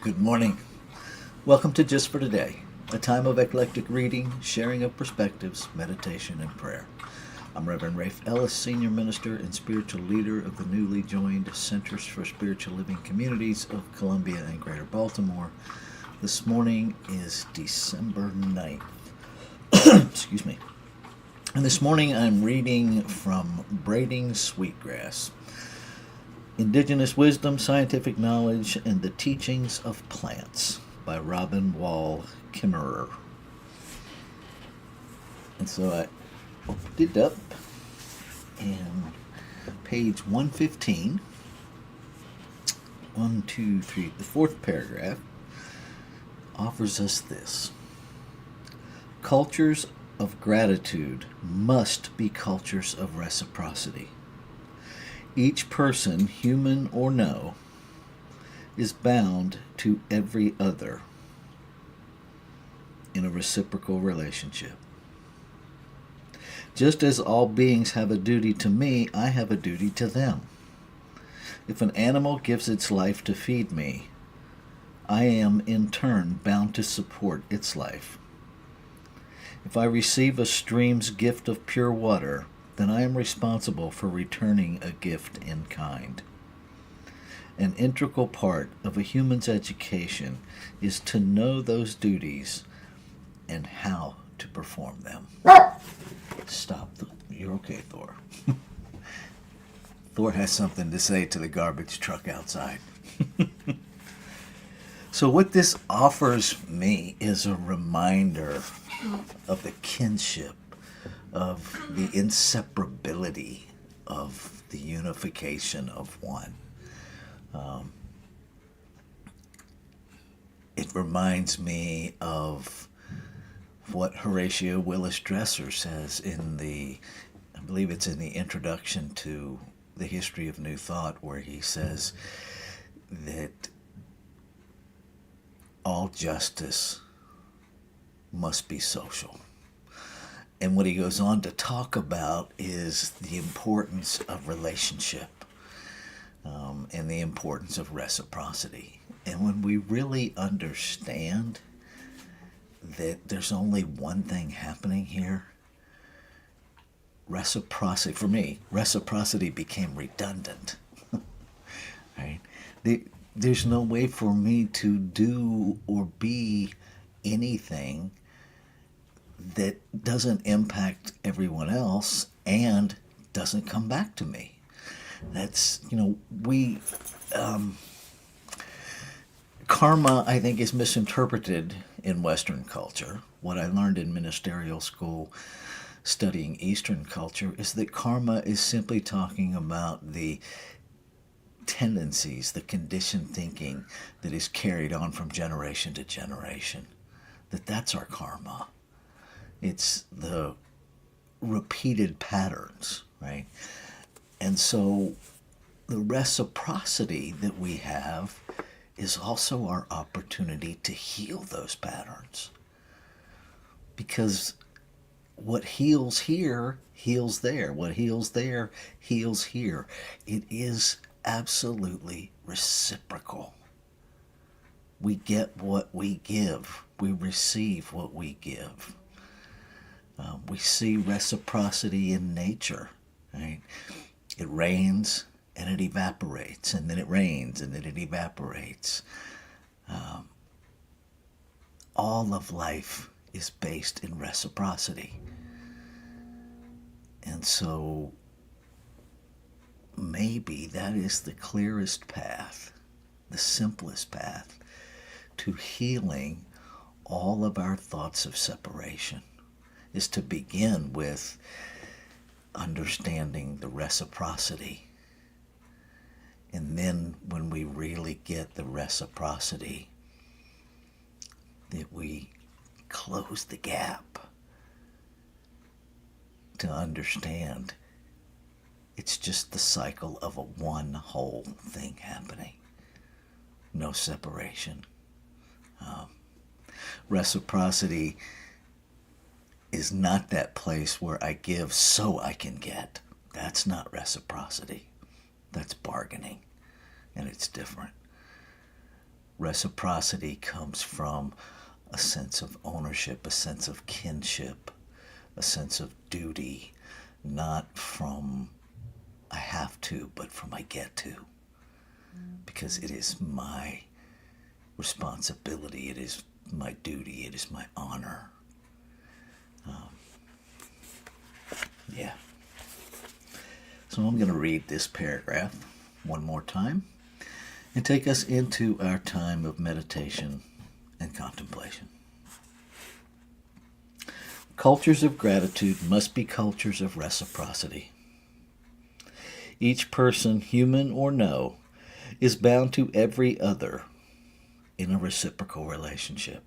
Good morning. Welcome to Just for Today, a time of eclectic reading, sharing of perspectives, meditation, and prayer. I'm Reverend Rafe Ellis, Senior Minister and Spiritual Leader of the newly joined Centers for Spiritual Living Communities of Columbia and Greater Baltimore. This morning is December 9th. Excuse me. And this morning I'm reading from Braiding Sweetgrass. Indigenous Wisdom, Scientific Knowledge, and the Teachings of Plants by Robin Wall Kimmerer. And so I opened it up, and page 115, 1, 2, 3, the fourth paragraph offers us this. Cultures of gratitude must be cultures of reciprocity. Each person, human or no, is bound to every other in a reciprocal relationship. Just as all beings have a duty to me, I have a duty to them. If an animal gives its life to feed me, I am in turn bound to support its life. If I receive a stream's gift of pure water, then I am responsible for returning a gift in kind. An integral part of a human's education is to know those duties and how to perform them. Stop. You're okay, Thor. Thor has something to say to the garbage truck outside. So what this offers me is a reminder of the kinship, of the inseparability of the unification of one. It reminds me of what Horatio Willis Dresser says I believe it's in the introduction to The History of New Thought, where he says that all justice must be social. And what he goes on to talk about is the importance of relationship and the importance of reciprocity. And when we really understand that there's only one thing happening here, reciprocity, for me, reciprocity became redundant. Right? There's no way for me to do or be anything that doesn't impact everyone else and doesn't come back to me. That's, karma, I think, is misinterpreted in Western culture. What I learned in ministerial school studying Eastern culture is that karma is simply talking about the tendencies, the conditioned thinking that is carried on from generation to generation. That's our karma. It's the repeated patterns, right? And so the reciprocity that we have is also our opportunity to heal those patterns. Because what heals here, heals there. What heals there, heals here. It is absolutely reciprocal. We get what we give. We receive what we give. We see reciprocity in nature, right? It rains and it evaporates, and then it rains and then it evaporates. All of life is based in reciprocity. And so maybe that is the clearest path, the simplest path to healing all of our thoughts of separation, is to begin with understanding the reciprocity. And then when we really get the reciprocity, that we close the gap to understand it's just the cycle of a one whole thing happening. No separation. Reciprocity is not that place where I give so I can get. That's not reciprocity. That's bargaining, and it's different. Reciprocity comes from a sense of ownership, a sense of kinship, a sense of duty, not from I have to, but from I get to. Because it is my responsibility, it is my duty, it is my honor. Yeah. So I'm going to read this paragraph one more time and take us into our time of meditation and contemplation. Cultures of gratitude must be cultures of reciprocity. Each person, human or no, is bound to every other in a reciprocal relationship.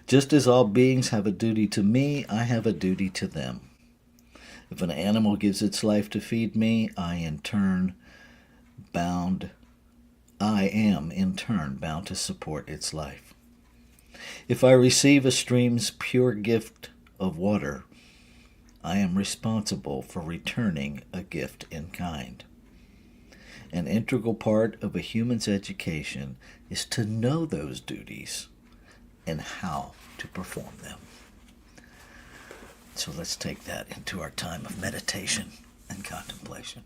Just as all beings have a duty to me, I have a duty to them. If an animal gives its life to feed me, I am in turn bound to support its life. If I receive a stream's pure gift of water, I am responsible for returning a gift in kind. An integral part of a human's education is to know those duties and how to perform them. So let's take that into our time of meditation and contemplation.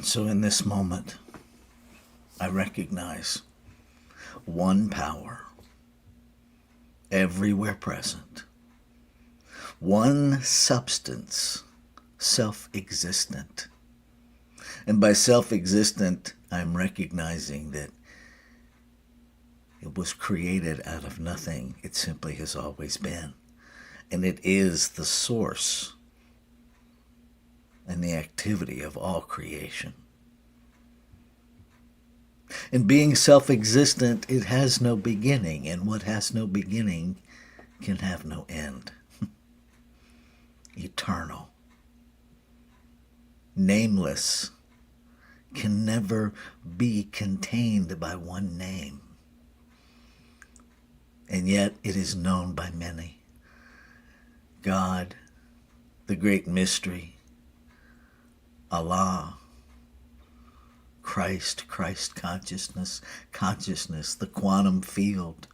So in this moment, I recognize one power everywhere present, one substance, self-existent. And by self-existent, I'm recognizing that it was created out of nothing. It simply has always been. And it is the source and the activity of all creation. And being self-existent, it has no beginning. And what has no beginning can have no end. Eternal. Nameless. Can never be contained by one name. And yet it is known by many. God, the great mystery, Allah, Christ, Christ consciousness, consciousness, the quantum field.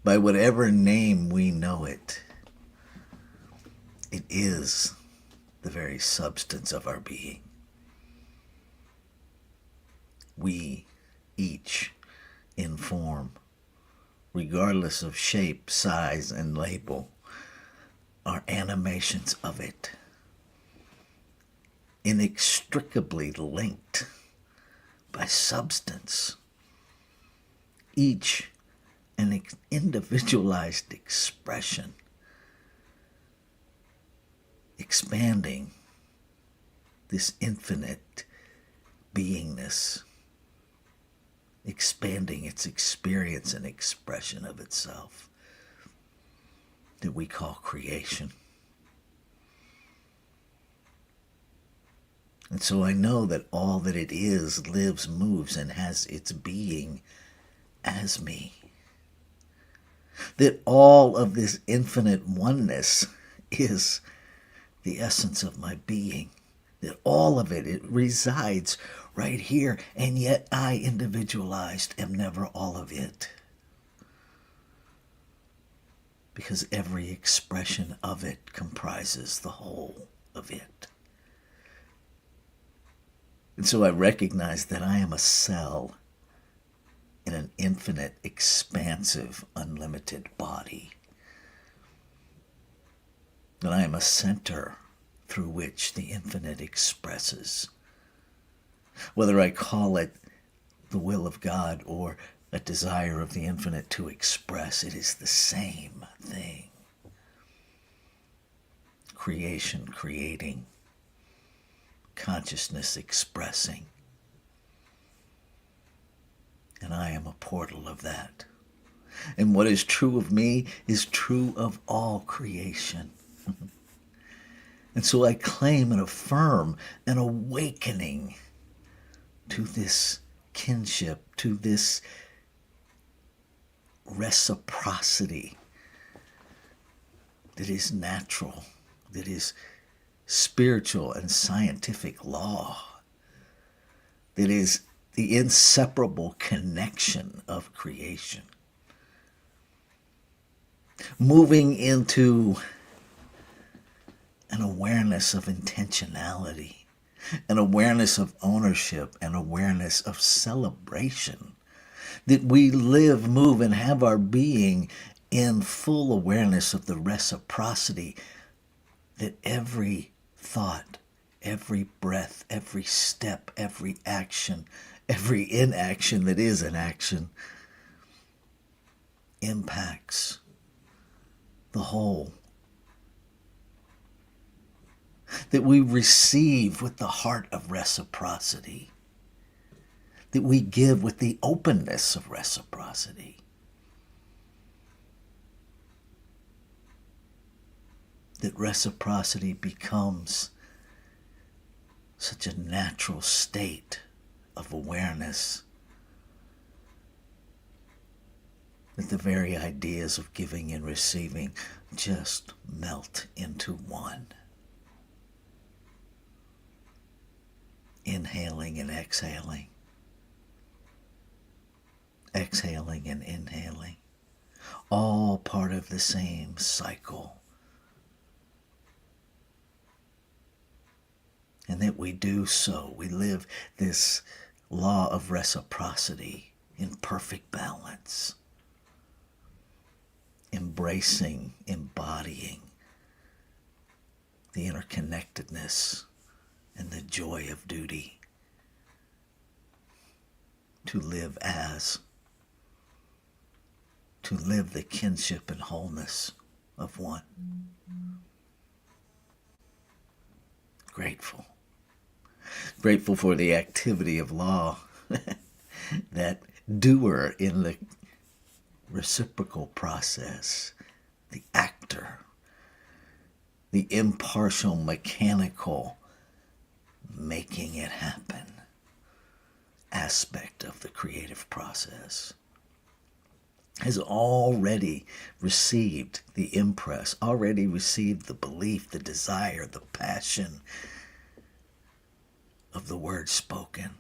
By whatever name we know it, it is the very substance of our being. We each in form, regardless of shape, size, and label, are animations of it, inextricably linked by substance, each an individualized expression, expanding this infinite beingness, expanding its experience and expression of itself that we call creation. And so I know that all that it is lives, moves, and has its being as me. That all of this infinite oneness is the essence of my being. That all of it resides right here, and yet I, individualized, am never all of it. Because every expression of it comprises the whole of it. And so I recognize that I am a cell in an infinite, expansive, unlimited body. That I am a center through which the infinite expresses. Whether I call it the will of God or a desire of the infinite to express, it is the same thing. Creation creating, consciousness expressing. And I am a portal of that. And what is true of me is true of all creation. And so I claim and affirm an awakening to this kinship, to this reciprocity that is natural, that is spiritual and scientific law, that is the inseparable connection of creation. Moving into an awareness of intentionality, an awareness of ownership, an awareness of celebration. That we live, move, and have our being in full awareness of the reciprocity that every thought, every breath, every step, every action, every inaction that is an action impacts the whole. That we receive with the heart of reciprocity. That we give with the openness of reciprocity. That reciprocity becomes such a natural state of awareness that the very ideas of giving and receiving just melt into one. Inhaling and exhaling. Exhaling and inhaling. All part of the same cycle. and that we do so. We live this law of reciprocity in perfect balance, embracing, embodying the interconnectedness and the joy of duty to live as, to live the kinship and wholeness of one. Grateful. Grateful for the activity of law, that doer in the reciprocal process, the actor, the impartial, mechanical, making it happen aspect of the creative process, has already received the impress, already received the belief, the desire, the passion of the words spoken,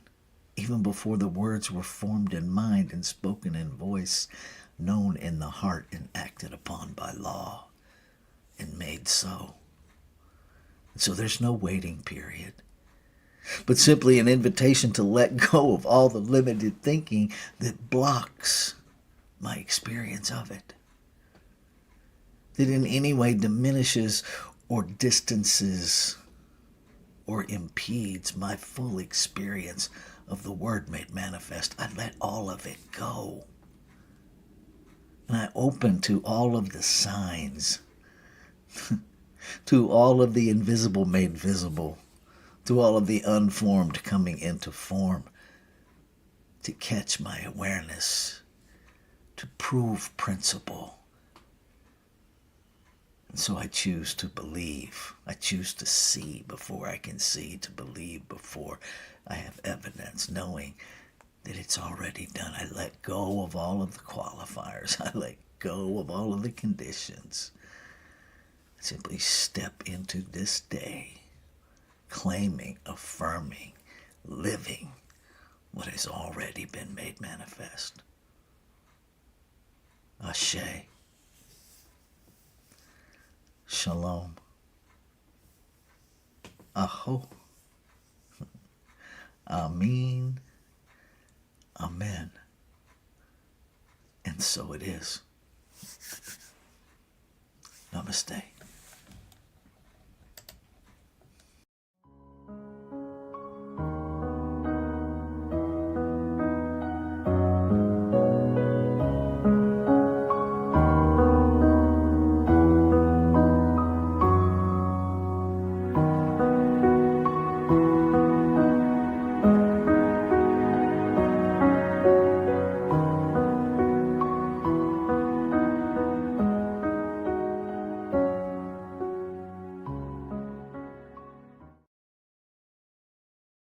even before the words were formed in mind and spoken in voice, known in the heart and acted upon by law and made so. So there's no waiting period, but simply an invitation to let go of all the limited thinking that blocks my experience of it, that in any way diminishes or distances or impedes my full experience of the Word made manifest. I let all of it go. And I open to all of the signs, to all of the invisible made visible, to all of the unformed coming into form, to catch my awareness, to prove principle. And so I choose to believe. I choose to see before I can see, to believe before I have evidence, knowing that it's already done. I let go of all of the qualifiers. I let go of all of the conditions. I simply step into this day, claiming, affirming, living what has already been made manifest. Ashe. Shalom. Aho. Amin. Amen. And so it is. Namaste.